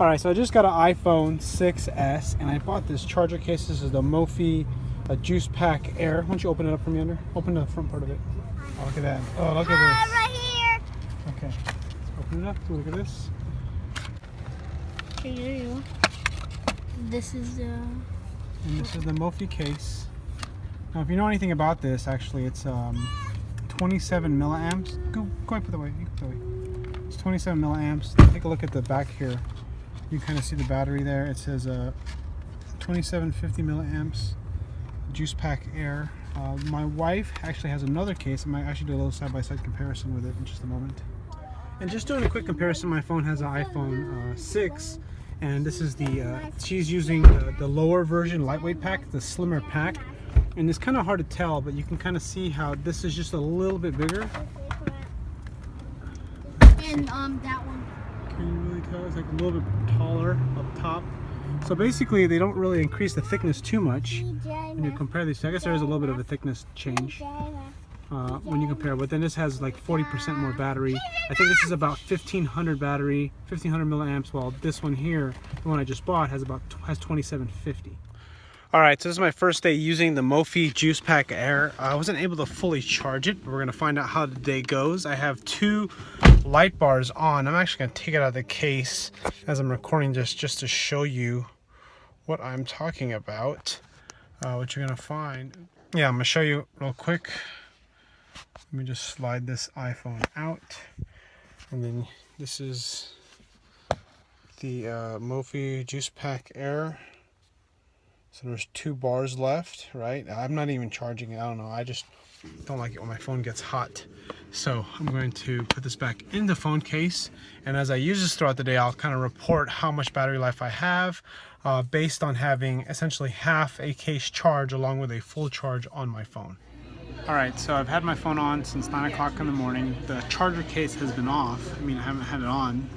Alright, so I just got an iPhone 6s and I bought this charger case. This is the Mophie Juice Pack Air. Why don't you open it up for me, under? Open the front part of it. Oh, look at that. Oh, look at this. Right here. Okay. Let's open it up. Look at this. Here you go. This is the... And this is the Mophie case. Now, if you know anything about this, actually, it's 27 milliamps. Go ahead, put it away. You can put it away. It's 27 milliamps. Take a look at the back here. You can kind of see the battery there. It says 2750 milliamps. Juice Pack Air. My wife actually has another case. I might actually do a little side-by-side comparison with it in just a moment. And just doing a quick comparison, my phone has an iPhone 6, and this is the she's using the lower version lightweight pack, the slimmer pack, and it's kind of hard to tell, but you can kind of see how this is just a little bit bigger. And that one. Can you really tell? It's like a little bit taller up top. So basically, they don't really increase the thickness too much when you compare these two. I guess there is a little bit of a thickness change when you compare, but then this has like 40% more battery. I think this is about 1500 battery, 1500 milliamps, while this one here, the one I just bought, has 2750. All right, so this is my first day using the Mophie Juice Pack Air. I wasn't able to fully charge it, but we're gonna find out how the day goes. I have two light bars on. I'm actually gonna take it out of the case as I'm recording this, just to show you what I'm talking about, what you're gonna find. Yeah, I'm gonna show you real quick. Let me just slide this iPhone out, and then this is the Mophie Juice Pack Air. So there's two bars left, right? I'm not even charging it. I don't know. I just don't like it when my phone gets hot. So I'm going to put this back in the phone case. And as I use this throughout the day, I'll kind of report how much battery life I have based on having essentially half a case charge along with a full charge on my phone. All right, so I've had my phone on since 9 o'clock in the morning. The charger case has been off. I mean, I haven't had it on,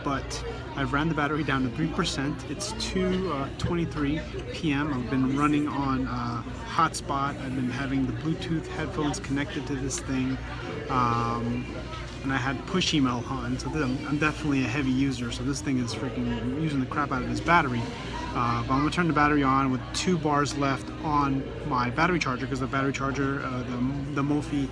but I've ran the battery down to 3%. It's 2:23 p.m. I've been running on hotspot. I've been having the Bluetooth headphones connected to this thing, and I had push email on. So I'm definitely a heavy user. So this thing is freaking using the crap out of this battery. But I'm going to turn the battery on with 2 bars left on my battery charger, because the battery charger, the Mophie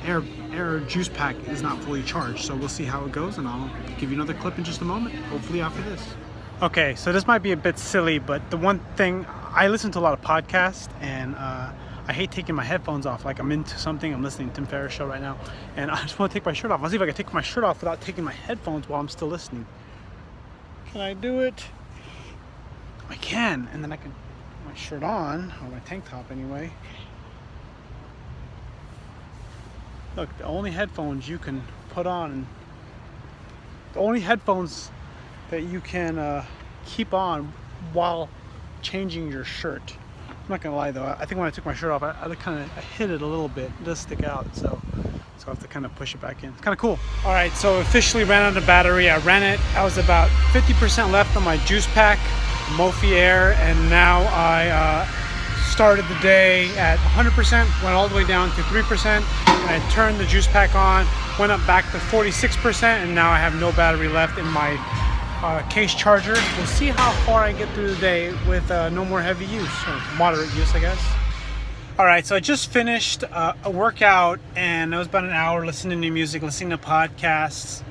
Air Juice Pack, is not fully charged. So we'll see how it goes, and I'll give you another clip in just a moment, hopefully after this. Okay, so this might be a bit silly, but the one thing, I listen to a lot of podcasts, and I hate taking my headphones off. Like, I'm into something, I'm listening to Tim Ferriss show right now, and I just want to take my shirt off. I'll see if I can take my shirt off without taking my headphones while I'm still listening. Can I do it? I can, and then I can put my shirt on, or my tank top anyway. Look, the only headphones you can put on, the only headphones that you can keep on while changing your shirt. I'm not gonna lie though, I think when I took my shirt off, I kind of hit it a little bit. It does stick out, so I have to kind of push it back in. It's kind of cool. All right, so officially ran out of battery. I ran it. I was about 50% left on my juice pack, Mophie Air, and now I started the day at 100%, went all the way down to 3%, and I turned the juice pack on, went up back to 46%, and now I have no battery left in my case charger. We'll see how far I get through the day with no more heavy use, or moderate use, I guess. All right, so I just finished a workout, and it was about an hour listening to music, listening to podcasts,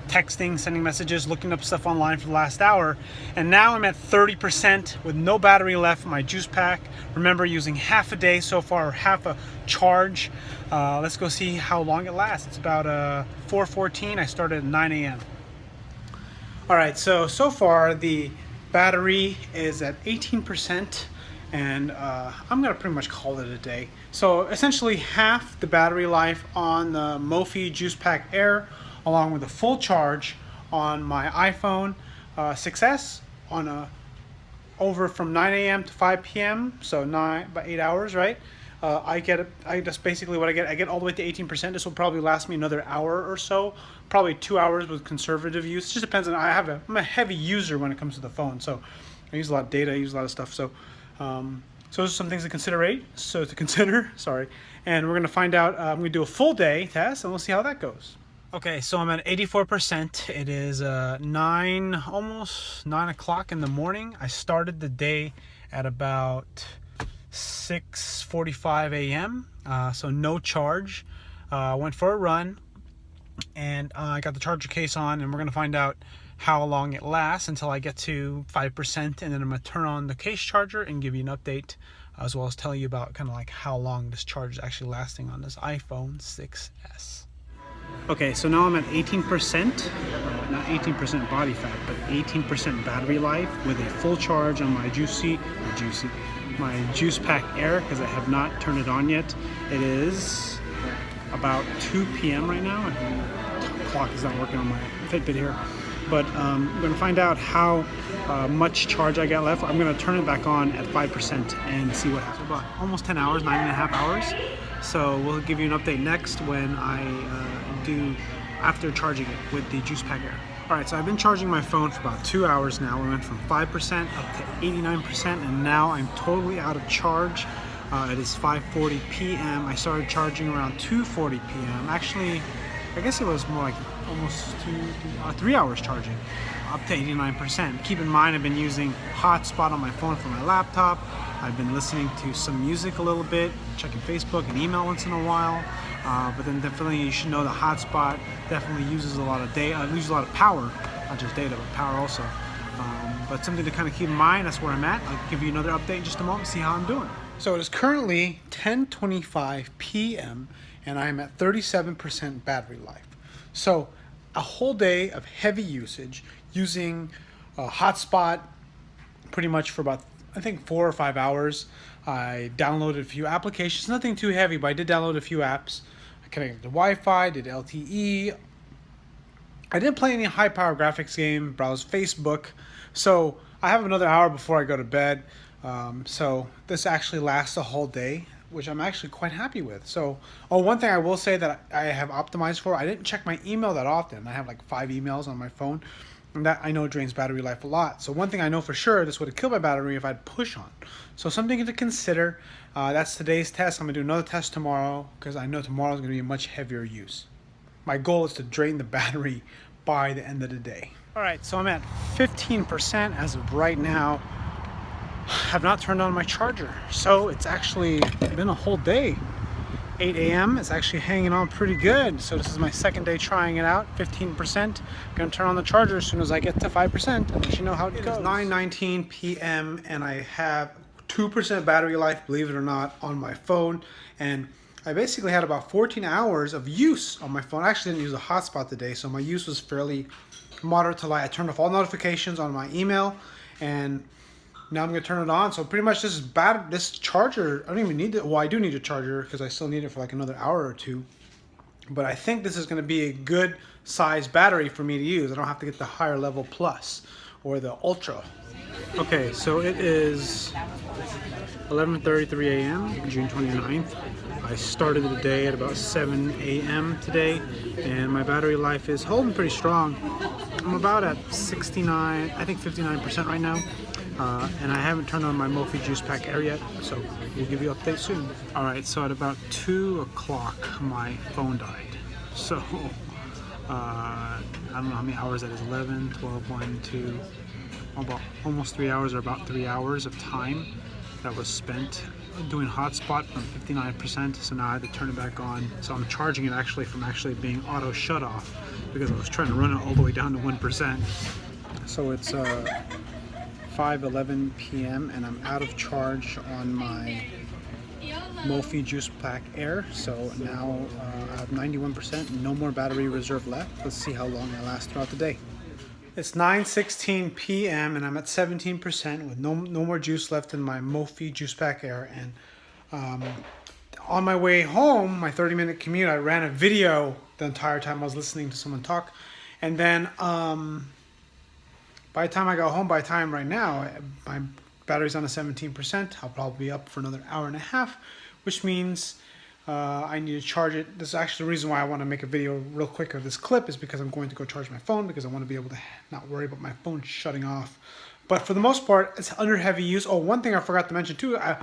texting, sending messages, looking up stuff online for the last hour. And now I'm at 30% with no battery left in my juice pack. Remember, using half a day so far, or half a charge. Let's go see how long it lasts. It's about 4:14. I started at 9 a.m. All right, so far the battery is at 18%. And I'm gonna pretty much call it a day. So essentially half the battery life on the Mophie Juice Pack Air, along with a full charge on my iPhone 6s on over from 9 a.m. to 5 p.m. So about 8 hours, right? That's basically what I get. I get all the way to 18%. This will probably last me another hour or so, probably 2 hours with conservative use. It just depends on. I'm a heavy user when it comes to the phone, so I use a lot of data. I use a lot of stuff. So those are some things to consider. Sorry, and we're gonna find out. I'm gonna do a full day test, and we'll see how that goes. Okay, so I'm at 84%. It is almost 9 o'clock in the morning. I started the day at about 6:45 a.m. So no charge. I went for a run, and I got the charger case on, and we're gonna find out how long it lasts until I get to 5%, and then I'm gonna turn on the case charger and give you an update, as well as tell you about kind of like how long this charge is actually lasting on this iPhone 6s. Okay, so now I'm at 18%, not 18% body fat, but 18% battery life with a full charge on my my Juice Pack Air, because I have not turned it on yet. It is about 2 p.m. right now. The clock is not working on my Fitbit here, but I'm going to find out how much charge I got left. I'm going to turn it back on at 5% and see what happens. About almost 10 hours, 9.5 hours. So we'll give you an update next when I do after charging it with the Juice Pack Air. Alright, so I've been charging my phone for about 2 hours now. We went from 5% up to 89%, and now I'm totally out of charge. It is 5:40 p.m. I started charging around 2:40 p.m. Actually, I guess it was more like almost 3 hours charging, up to 89%. Keep in mind, I've been using hotspot on my phone for my laptop. I've been listening to some music a little bit, checking Facebook and email once in a while. But then definitely you should know the hotspot definitely uses a lot of data, uses a lot of power, not just data, but power also. But something to kind of keep in mind. That's where I'm at. I'll give you another update in just a moment, see how I'm doing. So it is currently 10:25 p.m. and I am at 37% battery life. So a whole day of heavy usage, using a hotspot pretty much for about, I think, 4 or 5 hours. I downloaded a few applications, nothing too heavy, but I did download a few apps. I connected to Wi-Fi, did LTE. I didn't play any high power graphics game, browsed Facebook. So I have another hour before I go to bed. So this actually lasts a whole day, which I'm actually quite happy with. So, one thing I will say that I have optimized for, I didn't check my email that often. I have like 5 emails on my phone, and that I know drains battery life a lot. So one thing I know for sure, this would have killed my battery if I'd push on. So something to consider. That's today's test. I'm gonna do another test tomorrow, because I know tomorrow is gonna be a much heavier use. My goal is to drain the battery by the end of the day. All right, so I'm at 15% as of right now. Have not turned on my charger, so it's actually been a whole day. 8 a.m. It's actually hanging on pretty good. So this is my second day trying it out. 15%. Gonna turn on the charger as soon as I get to 5% and let you know how it goes. It is 9:19 p.m. and I have 2% battery life, believe it or not, on my phone. And I basically had about 14 hours of use on my phone. I actually didn't use a hotspot today, so my use was fairly moderate to light. I turned off all notifications on my email, and now I'm going to turn it on. So pretty much this charger, I don't even need it. Well, I do need a charger because I still need it for like another hour or two. But I think this is going to be a good size battery for me to use. I don't have to get the higher level plus or the ultra. Okay, so it is 11:33 a.m. June 29th. I started the day at about 7 a.m. today, and my battery life is holding pretty strong. I'm about at 69, I think 59% right now. And I haven't turned on my Mophie Juice Pack Air yet, so we'll give you an update soon. Alright, so at about 2 o'clock, my phone died. So, I don't know how many hours that is, 11, 12, 1, 2, about almost 3 hours, or about 3 hours of time that was spent doing hotspot from 59%, so now I had to turn it back on. So I'm charging it actually from being auto shut off, because I was trying to run it all the way down to 1%. So it's 5:11 p.m. and I'm out of charge on my Mophie Juice Pack Air. So now I have 91%, no more battery reserve left. Let's see how long I last throughout the day. It's 9:16 p.m. and I'm at 17% with no more juice left in my Mophie Juice Pack Air. And on my way home, my 30-minute commute, I ran a video the entire time I was listening to someone talk. And then by the time I got home, by the time right now, my battery's on to 17%. I'll probably be up for another hour and a half, which means I need to charge it. This is actually the reason why I want to make a video real quick of this clip, is because I'm going to go charge my phone, because I want to be able to not worry about my phone shutting off. But for the most part, it's under heavy use. Oh, one thing I forgot to mention too, I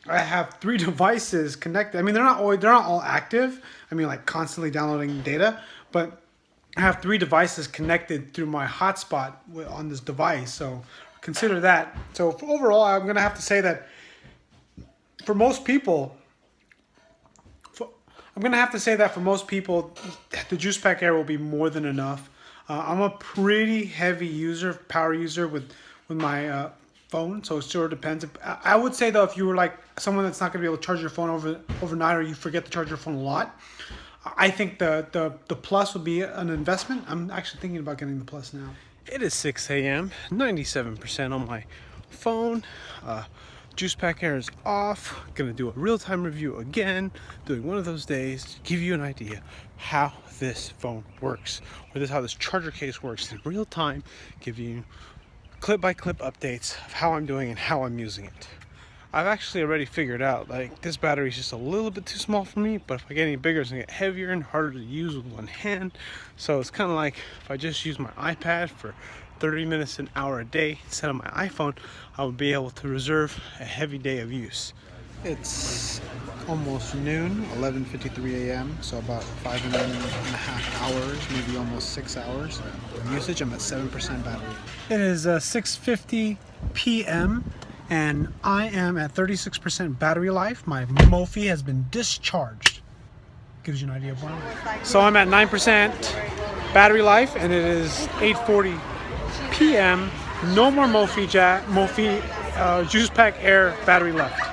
have 3 devices connected. I mean, they're not all active. I mean, like constantly downloading data, but I have 3 devices connected through my hotspot on this device, so consider that. So overall, I'm going to have to say that for most people, the Juice Pack Air will be more than enough. I'm a pretty heavy user, power user with my phone, so it sort of depends. I would say though, if you were like someone that's not going to be able to charge your phone overnight, or you forget to charge your phone a lot, I think the Plus would be an investment. I'm actually thinking about getting the Plus now. It is 6 a.m., 97% on my phone. Juice Pack Air is off. Gonna do a real-time review again, doing one of those days to give you an idea how this phone works, or how this charger case works in real time, give you clip-by-clip updates of how I'm doing and how I'm using it. I've actually already figured out, like, this battery is just a little bit too small for me, but if I get any bigger, it's gonna get heavier and harder to use with one hand. So it's kind of like if I just use my iPad for 30 minutes, an hour a day instead of my iPhone, I would be able to reserve a heavy day of use. It's almost noon, 11:53 a.m., so about 5.5 hours, maybe almost 6 hours of usage. I'm at 7% battery. It is 6:50 p.m. and I am at 36% battery life. My Mophie has been discharged. Gives you an idea of what I'm. So I'm at 9% battery life, and it is 8:40 p.m. No more Mophie Juice Pack Air battery left.